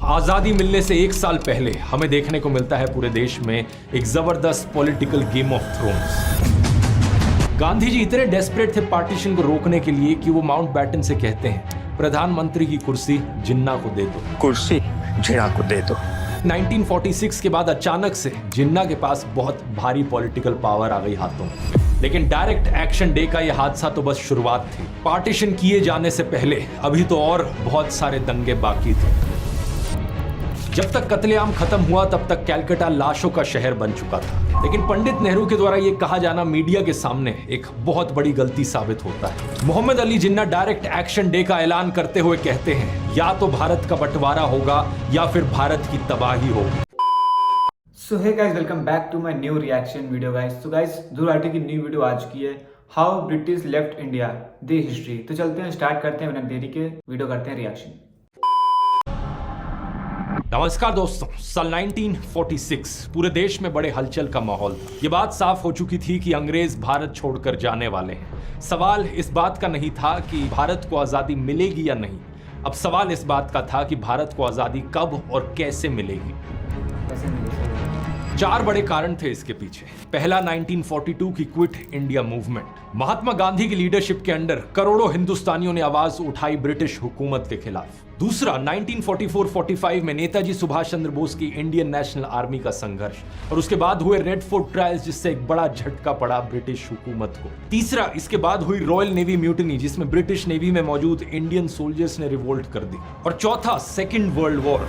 आजादी मिलने से एक साल पहले हमें देखने को मिलता है पूरे देश में एक जबरदस्त political game of thrones. Gandhi ji इतने डेस्परेट थे पार्टीशन को रोकने के लिए कि वो माउंटबैटन से कहते हैं, प्रधानमंत्री की कुर्सी जिन्ना को दे दो, कुर्सी जिन्ना को दे दो। 1946 के बाद अचानक से जिन्ना के पास बहुत भारी पॉलिटिकल पावर आ गई हाथों में। लेकिन डायरेक्ट एक्शन डे का यह हादसा तो बस शुरुआत थी। पार्टीशन किए जाने से पहले अभी तो और बहुत सारे दंगे बाकी थे। जब तक कत्लेआम खत्म हुआ तब तक कलकत्ता लाशों का शहर बन चुका था। लेकिन पंडित नेहरू के द्वारा यह कहा जाना मीडिया के सामने एक बहुत बड़ी गलती साबित होता है। Mohammad Ali Jinnah direct action day का ऐलान करते हुए कहते हैं, या तो भारत का बंटवारा होगा या फिर भारत की तबाही होगी। So hey guys, welcome back to my new reaction video guys. तो गाइस दुराटी की न्यू वीडियो आज की है, how British left India the history. तो चलते हैं, स्टार्ट करते हैं बिना देरी के, वीडियो करते हैं रिएक्शन। नमस्कार दोस्तों, साल 1946 पूरे देश में बड़े हलचल का माहौल था। ये बात साफ हो चुकी थी कि अंग्रेज भारत छोड़कर जाने वाले हैं। सवाल इस बात का नहीं था कि भारत को आजादी मिलेगी या नहीं, अब सवाल इस बात का था कि भारत को आजादी कब और कैसे मिलेगी। चार बड़े कारण थे इसके पीछे। पहला, 1942 की quit India movement. Mahatma Gandhi की लीडरशिप के अंडर करोड़ों हिंदुस्तानियों ने आवाज उठाई ब्रिटिश हुकूमत के खिलाफ। दूसरा, 1944-45 में नेताजी सुभाष चंद्र बोस की इंडियन नेशनल आर्मी का संघर्ष और उसके बाद हुए रेड फोर्ट ट्रायल्स, जिससे एक बड़ा झटका पड़ा ब्रिटिश हुकूमत को। तीसरा, इसके बाद हुई रॉयल नेवी म्यूटिनी, जिसमें ब्रिटिश नेवी में मौजूद इंडियन सोल्जर्स ने रिवोल्ट कर दी। और चौथा, सेकेंड वर्ल्ड वॉर।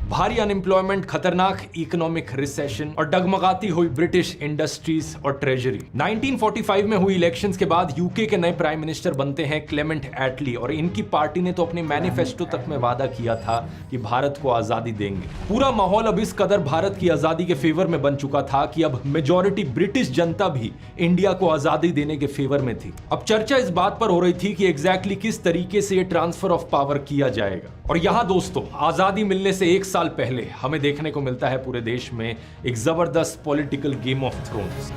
भारी अनएम्प्लॉयमेंट, खतरनाक इकोनॉमिक रिसेशन और डगमगाती हुई ब्रिटिश इंडस्ट्रीज और ट्रेजरी। 1945 में हुई इलेक्शंस के बाद यूके के नए प्राइम मिनिस्टर बनते हैं क्लेमेंट एटली, और इनकी पार्टी ने तो अपने मैनिफेस्टो तक में वादा किया था कि भारत को आजादी देंगे। पूरा माहौल अब इस कदर भारत की आजादी के फेवर में बन चुका था कि अब मेजॉरिटी ब्रिटिश जनता भी इंडिया को आजादी देने के फेवर में थी। अब चर्चा इस बात पर हो रही थी कि एग्जैक्टली किस तरीके से ये ट्रांसफर ऑफ पावर किया जाएगा। और यहां दोस्तों, आजादी मिलने से एक साल पहले हमें देखने को मिलता है पूरे देश में एक जबरदस्त पॉलिटिकल गेम ऑफ थ्रोन्स।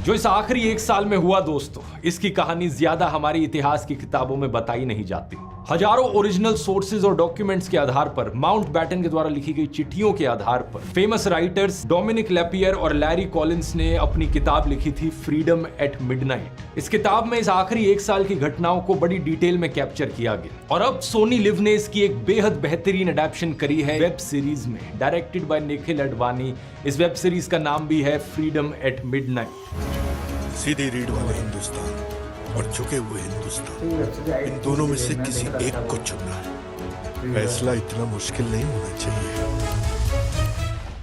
जो इस आखिरी एक साल में हुआ दोस्तों, इसकी कहानी ज्यादा हमारी इतिहास की किताबों में बताई नहीं जाती। हजारों ओरिजिनल सोर्सेज और डॉक्यूमेंट्स के आधार पर, माउंटबैटन के द्वारा लिखी गई चिट्ठियों के आधार पर फेमस राइटर्स डोमिनिक लेपियर और लैरी कॉलिंस ने अपनी किताब लिखी थी, फ्रीडम एट मिडनाइट। इस किताब में इस आखिरी एक साल की घटनाओं को बड़ी डिटेल में कैप्चर किया गया। और अब सोनी लिव ने इसकी एक बेहद बेहतरीन एडेप्शन करी है वेब सीरीज में, डायरेक्टेड बाय निखिल अडवाणी। इस वेब सीरीज का नाम भी है फ्रीडम एट मिडनाइट। सीधी रीढ़ वाले हिंदुस्तान और झुके हुए हिंदुस्तान, इन दोनों में से किसी एक को चुनना है। फैसला इतना मुश्किल नहीं होना चाहिए।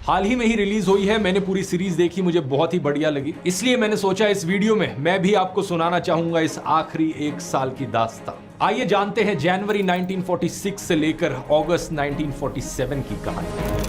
हाल ही में ही रिलीज हुई है, मैंने पूरी सीरीज देखी, मुझे बहुत ही बढ़िया लगी। इसलिए मैंने सोचा इस वीडियो में मैं भी आपको सुनाना चाहूंगा इस आखिरी एक साल की दास्तान। आइए जानते हैं जनवरी 1946 से लेकर अगस्त 1947 की कहानी।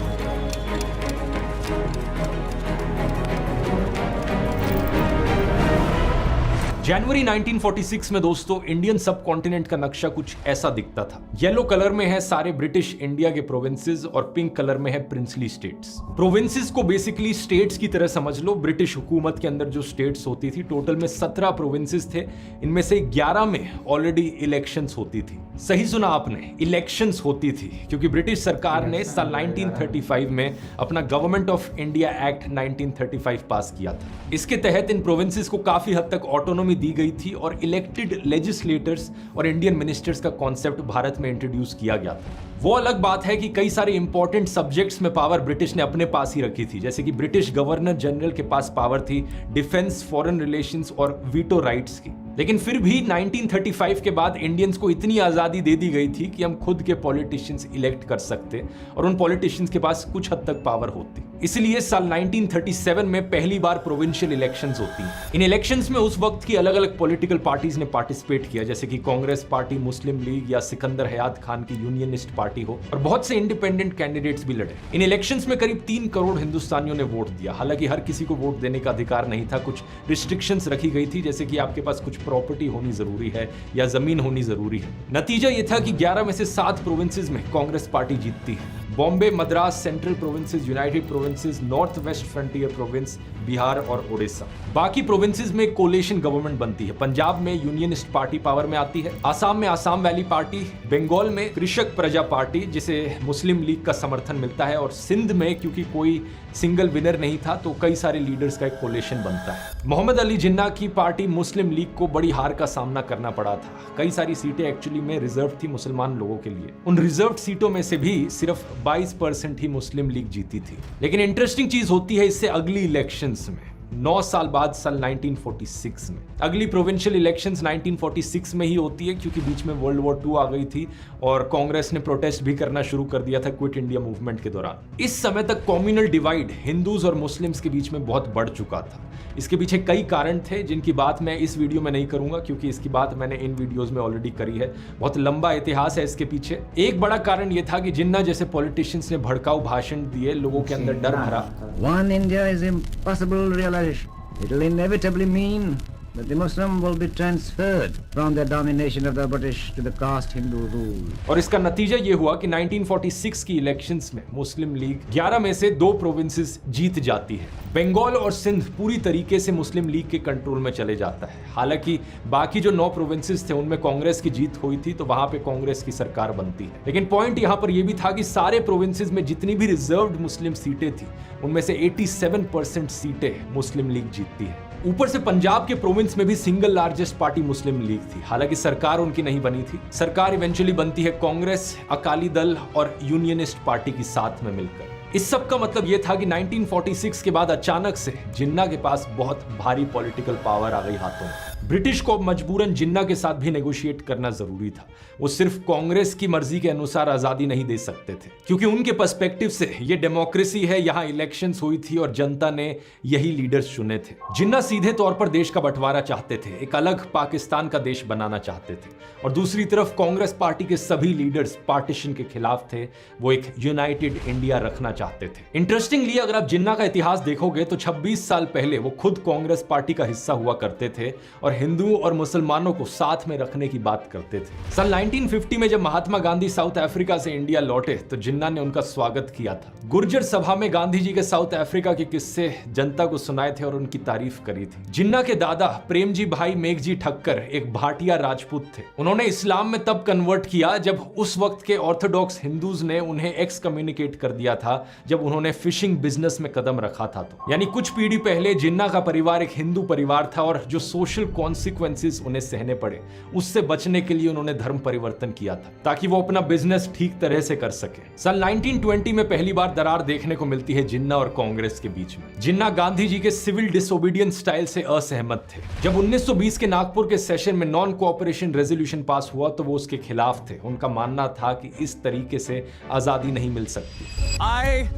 जनवरी 1946 में दोस्तों, इंडियन सब कॉन्टिनेंट का नक्शा कुछ ऐसा दिखता था। येलो कलर में है सारे ब्रिटिश इंडिया के प्रोविंसेस और पिंक कलर में है प्रिंसली स्टेट्स। प्रोविंसेस को बेसिकली स्टेट्स की तरह समझ लो। ब्रिटिश हुकूमत के अंदर जो स्टेट्स होती थी, टोटल में 17 प्रोविंसेस थे। इनमें से 11 में ऑलरेडी इलेक्शंस होती थी। सही सुना आपने, इलेक्शंस होती थी, क्योंकि ब्रिटिश सरकार ने साल 1935 में अपना गवर्नमेंट ऑफ इंडिया एक्ट 1935 पास किया था। इसके तहत इन प्रोविंसेस को काफी हद तक ऑटोनॉमी दी गई थी और इलेक्टेड लेजिस्लेटर्स और इंडियन मिनिस्टर्स का कॉन्सेप्ट भारत में इंट्रोड्यूस किया गया था। वो अलग बात है कि कई सारे इंपॉर्टेंट सब्जेक्ट्स में पावर ब्रिटिश ने अपने पास ही रखी थी, जैसे कि ब्रिटिश गवर्नर जनरल के पास पावर थी डिफेंस, फॉरेन रिलेशंस और वीटो राइट्स की। लेकिन फिर भी 1935 के बाद इंडियंस को इतनी आजादी दे दी गई थी कि हम खुद के पॉलिटिशियंस इलेक्ट कर सकते और उन पॉलिटिशियंस के पास कुछ हद तक पावर होती। इसलिए साल 1937 में पहली बार प्रोविंशियल इलेक्शंस होती हैं। इन इलेक्शंस में उस वक्त की अलग अलग पॉलिटिकल पार्टीज ने पार्टिसिपेट किया, जैसे कि कांग्रेस पार्टी, मुस्लिम लीग या सिकंदर हयात खान की यूनियनिस्ट पार्टी हो, और बहुत से इंडिपेंडेंट कैंडिडेट्स भी लड़े। इन इलेक्शंस में करीब 3 करोड़ हिंदुस्तानियों ने वोट दिया। हालांकि हर किसी को वोट देने का अधिकार नहीं था, कुछ रिस्ट्रिक्शंस रखी गई थी, जैसे कि आपके पास कुछ प्रॉपर्टी होनी जरूरी है या जमीन होनी जरूरी है। नतीजा यह था कि 11 में से 7 प्रोविंसेस में कांग्रेस पार्टी जीतती है। Bombay, Madras, central provinces, United provinces, north west frontier province, Bihar और ओडिशा। बाकी प्रोविंसेस में कोलेशन गवर्नमेंट बनती है। पंजाब में यूनियनिस्ट पार्टी पावर में आती है, आसाम में आसाम वैली पार्टी, बंगाल में कृषक प्रजा पार्टी जिसे मुस्लिम लीग का समर्थन मिलता है, और सिंध में क्योंकि कोई सिंगल विनर नहीं था तो कई सारे लीडर्स का एक कोलेशन बनता है। मोहम्मद अली जिन्ना की पार्टी मुस्लिम लीग को बड़ी हार का सामना करना पड़ा था। कई सारी सीटें एक्चुअली में रिजर्व थी मुसलमान लोगों के लिए। उन रिजर्व सीटों में से भी सिर्फ 22% ही मुस्लिम लीग जीती थी। लेकिन इंटरेस्टिंग चीज होती है इससे अगली इलेक्शंस में, 9 साल बाद साल 1946 में। अगली प्रोविंशियल इलेक्शंस 1946 में ही होती है क्योंकि बीच में वर्ल्ड वॉर 2 आ गई थी और कांग्रेस ने प्रोटेस्ट भी करना शुरू कर दिया था क्विट इंडिया मूवमेंट के दौरान। इस समय तक कम्युनल डिवाइड हिंदूज और मुस्लिम्स के बीच में बहुत बढ़ चुका था। इसके पीछे कई कारण थे जिनकी बात मैं इस वीडियो में नहीं करूंगा क्योंकि इसकी बात मैंने इन वीडियोस में ऑलरेडी करी है। बहुत लंबा इतिहास है इसके पीछे। एक बड़ा कारण यह था कि जिन्ना जैसे पॉलिटिशियंस ने भड़काऊ भाषण दिए, लोगों के अंदर डर भरा। One India is impossible realization. It will inevitably mean that the Muslim will be transferred from the domination of the British to the caste Hindu rule. और इसका नतीजा ये हुआ कि 1946 की इलेक्शंस में मुस्लिम लीग 11 में से 2 प्रोविंसेस जीत जाती है। बंगाल और सिंध पूरी तरीके से मुस्लिम लीग के कंट्रोल में चले जाता है। हालांकि बाकी जो 9 प्रोविंसेस थे उनमें कांग्रेस की जीत हुई थी तो वहां पे कांग्रेस की सरकार बनती है। लेकिन पॉइंट यहां पर यह भी था कि सारे प्रोविंसेस में जितनी भी रिजर्व्ड मुस्लिम सीटें थी उनमें से 87% सीटें मुस्लिम लीग जीतती है। ऊपर से पंजाब के प्रोविंस में भी सिंगल लार्जेस्ट पार्टी मुस्लिम लीग थी। हालांकि सरकार उनकी नहीं बनी थी। सरकार इवेंचुअली बनती है कांग्रेस, अकाली दल और यूनियनिस्ट पार्टी की साथ में मिलकर। इस सब का मतलब यह था कि 1946 के बाद अचानक से जिन्ना के पास बहुत भारी पॉलिटिकल पावर आ गई हाथों में। ब्रिटिश को मजबूरन जिन्ना के साथ भी नेगोशिएट करना जरूरी था। वो सिर्फ कांग्रेस की मर्जी के अनुसार आजादी नहीं दे सकते थे क्योंकि उनके पर्सपेक्टिव से ये डेमोक्रेसी है, यहाँ इलेक्शंस हुई थी और जनता ने यही लीडर्स चुने थे। जिन्ना सीधे तौर पर देश का बंटवारा चाहते थे, एक अलग पाकिस्तान का देश बनाना चाहते थे, और दूसरी तरफ कांग्रेस पार्टी के सभी लीडर्स पार्टीशन के खिलाफ थे। वो एक यूनाइटेड इंडिया रखना चाहते थे। इंटरेस्टिंगली अगर आप जिन्ना का इतिहास देखोगे तो 26 साल पहले वो खुद कांग्रेस पार्टी का हिस्सा हुआ करते थे और हिंदुओं और मुसलमानों को साथ में रखने की बात करते थे। साल 1950 में जब महात्मा गांधी साउथ अफ्रीका से इंडिया लौटे तो जिन्ना ने उनका स्वागत किया था। गुर्जर सभा में गांधी जी के साउथ अफ्रीका के किस्से जनता को सुनाए थे और उनकी तारीफ करी थी। जिन्ना के दादा प्रेमजी भाई मेघजी ठक्कर एक भाटिया राजपूत थे। उन्होंने इस्लाम में तब कन्वर्ट किया जब उस वक्त के ऑर्थोडॉक्स हिंदूज ने उन्हें एक्स कम्युनिकेट कर दिया था जब उन्होंने फिशिंग बिजनेस में कदम रखा था। तो यानी कुछ पीढ़ी पहले जिन्ना का परिवार एक हिंदू परिवार था और जो सोशल कॉन्सिक्वेंसेस उन्हें सहने पड़े उससे बचने के लिए उन्होंने धर्म परिवर्तन किया था ताकि वो अपना बिजनेस ठीक तरह से कर सके। साल 1920 में पहली बार दरार देखने को मिलती है जिन्ना और कांग्रेस के बीच में। जिन्ना गांधी जी के सिविल डिसोबीडियंस स्टाइल से असहमत थे। जब 1920 के नागपुर के सेशन में नॉन कोऑपरेशन रेजोल्यूशन पास हुआ तो वो उसके खिलाफ थे। उनका मानना था कि इस तरीके से आजादी नहीं मिल सकती। I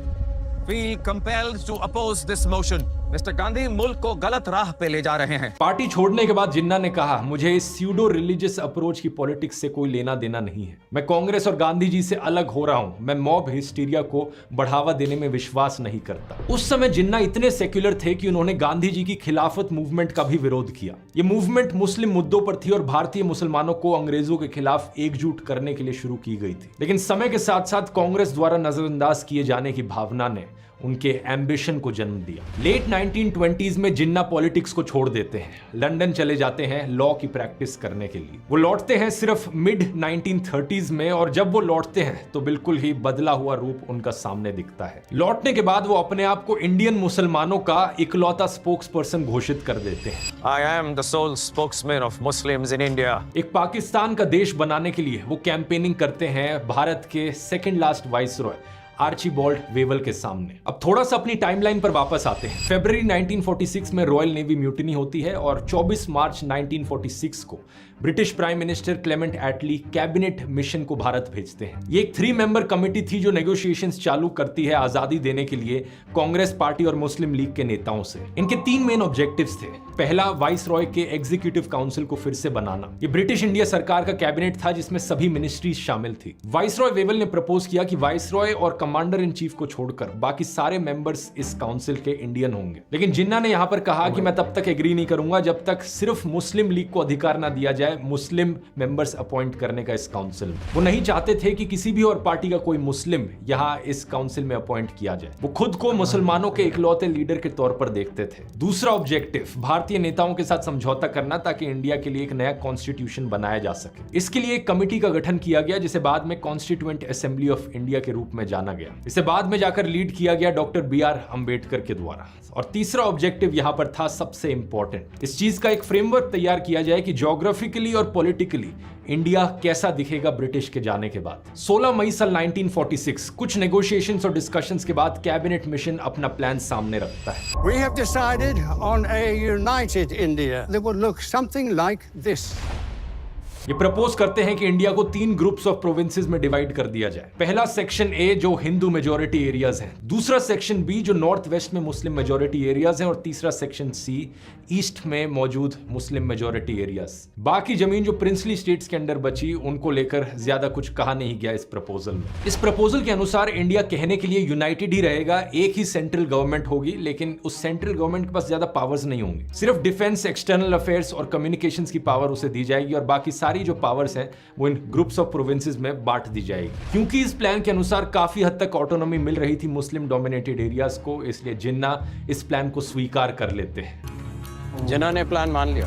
feel compelled to oppose this motion. Mister Gandhi मुल्क को गलत राह पे ले जा रहे हैं। पार्टी छोड़ने के बाद जिन्ना ने कहा, मुझे इस स्यूडो रिलीजियस अप्रोच की पॉलिटिक्स से कोई लेना देना नहीं है। मैं कांग्रेस और गांधी जी से अलग हो रहा हूं। मैं मॉब हिस्टीरिया को बढ़ावा देने में विश्वास नहीं करता। उस समय जिन्ना इतने सेक्युलर थे कि उन्होंने गांधी जी की खिलाफत मूवमेंट का भी विरोध किया। ये मूवमेंट मुस्लिम मुद्दों पर थी और भारतीय मुसलमानों को अंग्रेजों के खिलाफ एकजुट करने के लिए शुरू की गई थी। लेकिन समय के साथ साथ कांग्रेस द्वारा नजरअंदाज किए जाने की भावना ने उनके एम्बिशन को जन्म दिया। लेट 1920s में जिन्ना पॉलिटिक्स को छोड़ देते हैं, लंदन चले जाते हैं लॉ की प्रैक्टिस करने के लिए। वो लौटते हैं सिर्फ मिड 1930s में और जब वो लौटते हैं तो बिल्कुल ही बदला हुआ रूप उनका सामने दिखता है। लौटने के बाद वो अपने आप को इंडियन मुसलमानों का इकलौता स्पोक्स पर्सन घोषित कर देते हैं। I am the sole spokesman of Muslims in India. एक पाकिस्तान का देश बनाने के लिए वो कैंपेनिंग करते हैं भारत के second last viceroy Archibald Wavell के सामने। अब थोड़ा सा अपनी टाइमलाइन पर वापस आते हैं। फरवरी 1946 में रॉयल नेवी म्यूटिनी होती है और 24 मार्च 1946 को ब्रिटिश प्राइम मिनिस्टर क्लेमेंट एटली कैबिनेट मिशन को भारत भेजते हैं। ये एक 3 मेंबर कमेटी थी जो नेगोशिएशंस चालू करती है आजादी देने के लिए कांग्रेस पार्टी और मुस्लिम लीग के नेताओं से। इनके 3 मेन ऑब्जेक्टिव्स थे। पहला, वाइस रॉय के एग्जीक्यूटिव काउंसिल को फिर से बनाना। ये ब्रिटिश इंडिया सरकार का कैबिनेट था जिसमें सभी मिनिस्ट्रीज शामिल थी। वाइस रॉय वेवल ने प्रपोज किया कि वाइस रॉय और कमांडर इन चीफ को छोड़कर बाकी सारे मेंबर्स इस काउंसिल के इंडियन होंगे। लेकिन जिन्ना ने यहां पर कहा कि मैं तब तक एग्री नहीं करूंगा जब तक सिर्फ मुस्लिम लीग को अधिकार ना दिया जाए बजाय मुस्लिम मेंबर्स अपॉइंट करने का इस काउंसिल में। वो नहीं चाहते थे कि किसी भी और पार्टी का कोई मुस्लिम यहाँ इस काउंसिल में अपॉइंट किया जाए। वो खुद को मुसलमानों के इकलौते लीडर के तौर पर देखते थे। दूसरा ऑब्जेक्टिव, भारतीय नेताओं के साथ समझौता करना ताकि इंडिया के लिए एक नया कॉन्स्टिट्यूशन बनाया जा सके। इसके लिए एक कमिटी का गठन किया गया जिसे बाद में कॉन्स्टिट्यूएंट असेंबली ऑफ इंडिया के रूप में जाना गया। इसे बाद में जाकर लीड किया गया डॉक्टर BR अंबेडकर के द्वारा। और तीसरा ऑब्जेक्टिव यहाँ पर था सबसे इंपॉर्टेंट, इस चीज का एक फ्रेमवर्क तैयार किया जाए कि ज्योग्राफिकली और पॉलिटिकली इंडिया कैसा दिखेगा ब्रिटिश के जाने के बाद। 16 मई साल 1946 कुछ नेगोशिएशंस और डिस्कशंस के बाद कैबिनेट मिशन अपना प्लान सामने रखता है। We have decided on a united India that will look something like this. ये प्रपोज करते हैं कि इंडिया को 3 ग्रुप्स ऑफ प्रोविंसेस में डिवाइड कर दिया जाए। पहला सेक्शन ए जो हिंदू मेजॉरिटी एरियाज हैं, दूसरा सेक्शन बी जो नॉर्थ वेस्ट में मुस्लिम मेजॉरिटी एरियाज हैं, और तीसरा सेक्शन सी ईस्ट में मौजूद मुस्लिम मेजॉरिटी एरियाज। बाकी जमीन जो प्रिंसली स्टेट्स के अंडर बची उनको लेकर ज्यादा कुछ कहा नहीं गया इस प्रपोजल में। इस प्रपोजल के अनुसार इंडिया कहने के लिए यूनाइटेड ही रहेगा, एक ही सेंट्रल गवर्नमेंट होगी, लेकिन उस सेंट्रल गवर्नमेंट के पास ज्यादा पावर्स नहीं होंगी। सिर्फ डिफेंस, एक्सटर्नल अफेयर्स और कम्युनिकेशंस की पावर उसे दी जाएगी और बाकी सारी जो पावर्स हैं वो इन ग्रुप्स ऑफ प्रोविंसेस में बांट दी जाएगी। क्योंकि इस प्लान के अनुसार काफी हद तक ऑटोनॉमी मिल रही थी मुस्लिम डोमिनेटेड एरियाज को, इसलिए जिन्ना इस प्लान को स्वीकार कर लेते हैं। जिन्ना ने प्लान मान लिया।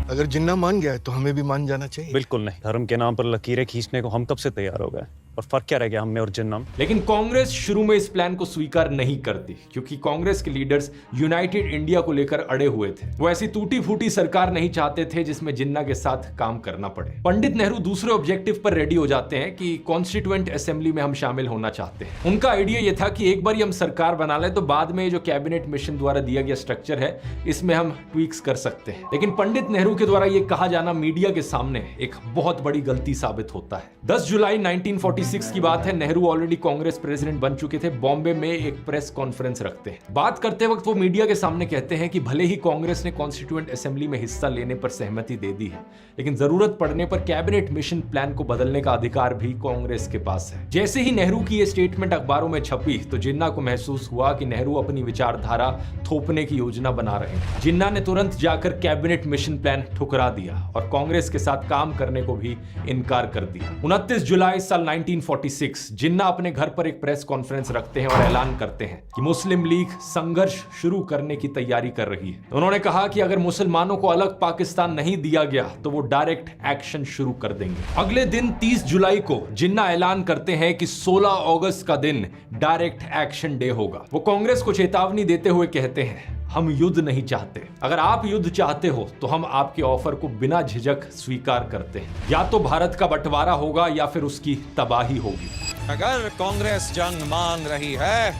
अगर जिन्ना मान गया है तो हमें भी मान जाना चाहिए। बिल्कुल नहीं, धर्म के नाम पर लकीरें खींचने को हम कब से तैयार हो गए, और फर्क क्या रह गया हम में और जिन्ना में? लेकिन कांग्रेस शुरू में इस प्लान को स्वीकार नहीं करती क्योंकि कांग्रेस के लीडर्स यूनाइटेड इंडिया को लेकर अड़े हुए थे। वो ऐसी टूटी फूटी सरकार नहीं चाहते थे जिसमें जिन्ना के साथ काम करना पड़े। पंडित नेहरू दूसरे ऑब्जेक्टिव पर रेडी हो जाते हैं कि कॉन्स्टिट्यूएंट असेंबली में हम शामिल होना चाहते हैं। उनका आइडिया यह था कि एक बार हम सरकार बना ले तो बाद में जो कैबिनेट मिशन द्वारा दिया गया स्ट्रक्चर है इसमें हम ट्वीक्स कर सकते हैं। लेकिन पंडित नेहरू के द्वारा यह कहा जाना मीडिया के सामने एक बहुत बड़ी गलती साबित होता है। 10 जुलाई 1946 की बात है। नेहरू ऑलरेडी कांग्रेस प्रेसिडेंट बन चुके थे। बॉम्बे में एक प्रेस कॉन्फ्रेंस रखते हैं। बात करते वक्त वो मीडिया के सामने कहते हैं कि भले ही कांग्रेस ने कॉन्स्टिट्यूएंट असेंबली में हिस्सा लेने पर सहमति दे दी है, लेकिन जरूरत पड़ने पर कैबिनेट मिशन प्लान को बदलने का अधिकार भी कांग्रेस के पास है। जैसे ही नेहरू की ये स्टेटमेंट अखबारों में छपी तो जिन्ना को महसूस हुआ कि नेहरू अपनी विचारधारा थोपने की योजना बना रहे हैं। जिन्ना ने तुरंत जाकर कैबिनेट मिशन प्लान ठुकरा दिया और कांग्रेस के साथ काम करने को भी इनकार कर दिया। 29 जुलाई साल 1946 जिन्ना अपने घर पर एक प्रेस कॉन्फ्रेंस रखते हैं और ऐलान करते हैं कि मुस्लिम लीग संघर्ष शुरू करने की तैयारी कर रही है। उन्होंने कहा कि अगर मुसलमानों को अलग पाकिस्तान नहीं दिया गया तो वो डायरेक्ट एक्शन शुरू कर देंगे। अगले दिन 30 जुलाई को जिन्ना ऐलान करते हैं कि 16 अगस्त का दिन डायरेक्ट एक्शन डे होगा। वो कांग्रेस को चेतावनी देते हुए कहते हैं, हम युद्ध नहीं चाहते, अगर आप युद्ध चाहते हो तो हम आपके ऑफर को बिना झिझक स्वीकार करते हैं। या तो भारत का बंटवारा होगा या फिर उसकी तबाही होगी। अगर कांग्रेस जंग मान रही है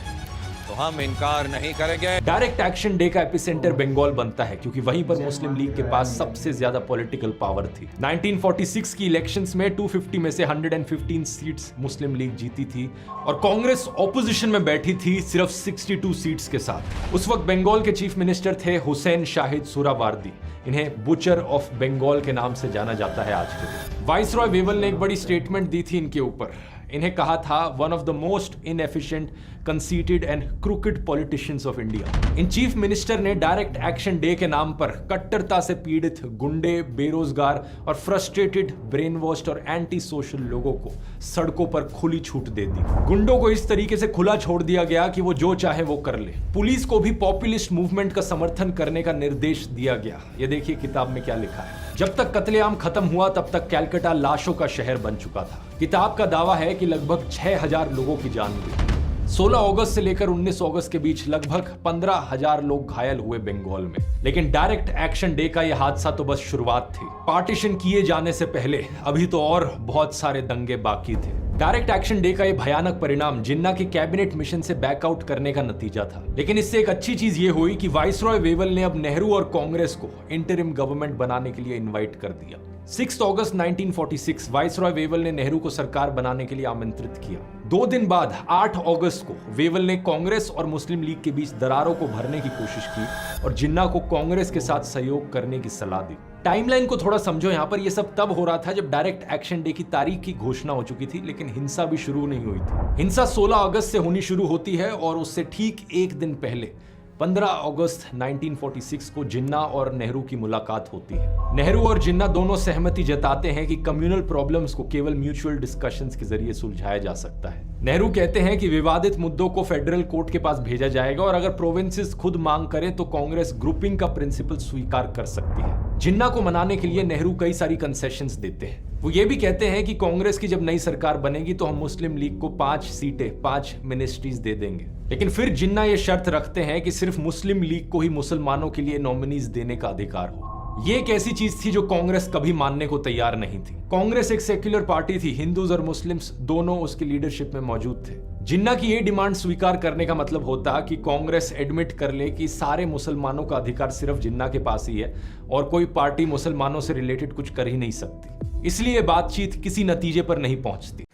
तो हम इनकार नहीं करेंगे। डायरेक्ट एक्शन डे का एपिसेंटर बंगाल बनता है क्योंकि वहीं पर मुस्लिम लीग के पास सबसे ज्यादा पॉलिटिकल पावर थी। 1946 की इलेक्शंस में 250 में से 115 सीट्स मुस्लिम लीग जीती थी और कांग्रेस ऑपोजिशन में बैठी थी सिर्फ 62 सीट्स के साथ। उस वक्त बंगाल के चीफ मिनिस्टर थे हुसैन शाहिद सुहरावर्दी। इन्हें बुचर ऑफ बंगाल के नाम से जाना जाता है आज के दिन। वाइसरॉय वेवल ने एक बड़ी स्टेटमेंट दी थी इनके ऊपर। इन्हें कहा था one of the most inefficient, conceited and crooked politicians of India. In chief minister ने डायरेक्ट एक्शन डे के नाम पर कट्टरता से पीड़ित गुंडे, बेरोजगार और फ्रस्ट्रेटेड, ब्रेन वॉश्ड और एंटी सोशल लोगों को सड़कों पर खुली छूट दे दी। गुंडों को इस तरीके से खुला छोड़ दिया गया कि वो जो चाहे वो कर ले। पुलिस को भी पॉपुलिस्ट मूवमेंट का समर्थन करने का निर्देश दिया गया। ये देखिए किताब में क्या लिखा है। जब तक कत्लेआम खत्म हुआ तब तक कैलकाटा लाशों का शहर बन चुका था। किताब का दावा है कि लगभग 6000 लोगों की जान गई। 16 अगस्त से लेकर 19 अगस्त के बीच लगभग 15,000 लोग घायल हुए बंगाल में। लेकिन डायरेक्ट एक्शन डे का यह हादसा तो बस शुरुआत थी। पार्टीशन किए जाने से पहले अभी तो और बहुत सारे दंगे बाकी थे। डायरेक्ट एक्शन डे का यह भयानक परिणाम जिन्ना के कैबिनेट मिशन से बैकआउट करने का नतीजा था। लेकिन इससे एक अच्छी चीज ये हुई कि वाइसरॉय वेवल ने अब नेहरू और कांग्रेस को इंटरिम गवर्नमेंट बनाने के लिए इनवाइट कर दिया। 6 अगस्त 1946 वाइसरॉय वेवल ने नेहरू को सरकार बनाने के लिए आमंत्रित किया। 2 दिन बाद 8 अगस्त को वेवल ने कांग्रेस और मुस्लिम लीग के बीच दरारों को भरने की कोशिश की और जिन्ना को कांग्रेस के साथ सहयोग करने की सलाह दी। टाइमलाइन को थोड़ा समझो। यहाँ पर यह सब तब हो रहा था जब डायरेक्ट एक्शन डे की तारीख की घोषणा हो चुकी थी, लेकिन हिंसा भी शुरू नहीं हुई थी। हिंसा 16 अगस्त से होनी शुरू होती है और उससे ठीक एक दिन पहले 15 अगस्त 1946 को जिन्ना और नेहरू की मुलाकात होती है। नेहरू और जिन्ना दोनों सहमति जताते हैं कि कम्युनल प्रॉब्लम्स को केवल म्यूचुअल डिस्कशंस के जरिए सुलझाया जा सकता है। नेहरू कहते हैं कि विवादित मुद्दों को फेडरल कोर्ट के पास भेजा जाएगा और अगर प्रोविंसेस खुद मांग करें तो कांग्रेस ग्रुपिंग का प्रिंसिपल स्वीकार कर सकती है। जिन्ना को मनाने के लिए नेहरू कई सारी कंसेशंस देते हैं। वो ये भी कहते हैं कि कांग्रेस की जब नई सरकार बनेगी तो हम मुस्लिम लीग को 5 सीटें, 5 मिनिस्ट्रीज दे देंगे। लेकिन फिर जिन्ना ये शर्त रखते हैं कि सिर्फ मुस्लिम लीग को ही मुसलमानों के लिए नॉमिनीज देने का अधिकार हो। ये एक ऐसी चीज थी जो कांग्रेस कभी मानने को तैयार नहीं थी। कांग्रेस एक सेक्युलर पार्टी थी, हिंदूज और मुस्लिम्स दोनों उसकी लीडरशिप में मौजूद थे। जिन्ना की ये डिमांड स्वीकार करने का मतलब होता कि कांग्रेस एडमिट कर ले कि सारे मुसलमानों का अधिकार सिर्फ जिन्ना के पास ही है और कोई पार्टी मुसलमानों से रिलेटेड कुछ कर ही नहीं सकती। इसलिए बातचीत किसी नतीजे पर नहीं पहुंचती।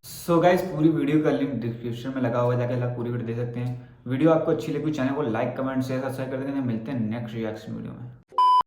सो गाइस, पूरी वीडियो का लिंक डिस्क्रिप्शन में लगा हुआ है, जाके आप पूरी वीडियो देख सकते हैं। वीडियो आपको अच्छी लगी चैनल को लाइक, कमेंट, शेयर, सब्सक्राइब कर देंगे। मिलते हैं नेक्स्ट रिएक्शन वीडियो में।